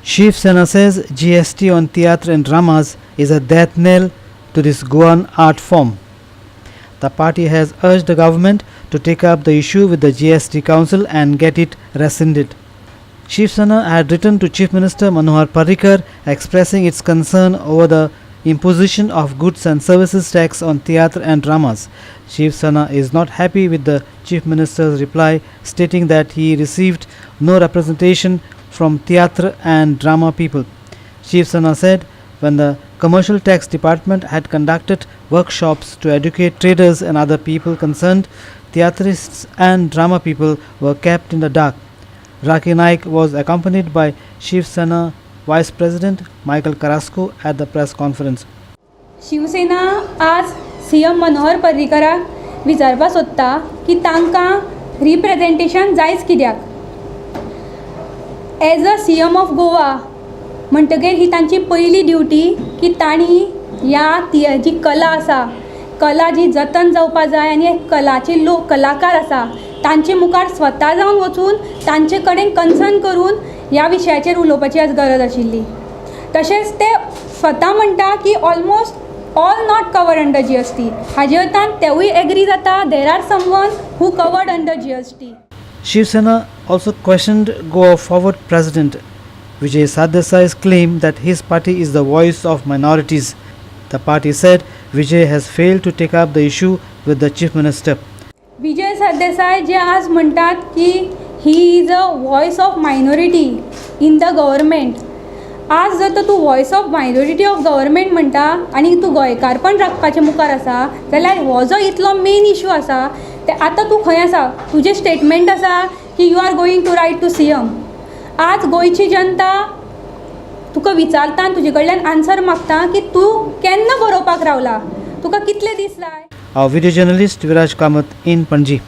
Shiv Sena says GST on theatre and dramas is a death knell to this Goan art form. The party has urged the government to take up the issue with the GST Council and get it rescinded. Shiv Sena had written to Chief Minister Manohar Parrikar expressing its concern over the imposition of goods and services tax on theatre and dramas. Shiv Sena is not happy with the Chief Minister's reply, stating that he received no representation from theatre and drama people. Shiv Sena said when the Commercial Tax Department had conducted workshops to educate traders and other people concerned, theatrists and drama people were kept in the dark. Rakhi Naik was accompanied by Shiv Sena Vice President Michael Carrasco at the press conference. Shiv Sena आज CM मनोहर पर्रीकराक विचारपा सोदता की तांकां representation जायच कित्याक. As a CM of Goa म्हणटकीर ही तांची पयली ड्युटी की तांणी ह्या जी कला आसा, कला जी जतन जावपा जाय आनी कलाचे लोक कलाकार आसा तांचे मुखार स्वता जावन वचून तांचे कडेन कन्सर्न करून ह्या विशयाचेर उलोवपाची आज गरज आशिल्ली. तशेंच ते स्वता म्हणटा की almost all not covered under GST. हाजे वतान तेवूय एग्री जाता there are someone who covered under GST. Shiv Sena also questioned Goa Forward President Vijay Sardesai's claim that his party is the voice of minorities. The party said Vijay has failed to take up the issue with the Chief Minister. Vijay Sardesai जे आज म्हणटात की he is a voice of minority in the government. आज जर तर तूं voice of minority of government म्हणटा आनी तूं गोंयकारपण राखपाचे मुखार आसा जाल्यार हो जो इतलो मेन इशू आसा ते आतां तूं खंय आसा. तुजें स्टेटमेंट आसा की you are going to write to CM. आज गोंयची जनता तुका विचारता आनी तुजे कडल्यान आन्सर मागता की तूं केन्ना बरोवपाक रावला, तुका कितले दीस जाय. Our video journalist Viraj Kamath in Panji.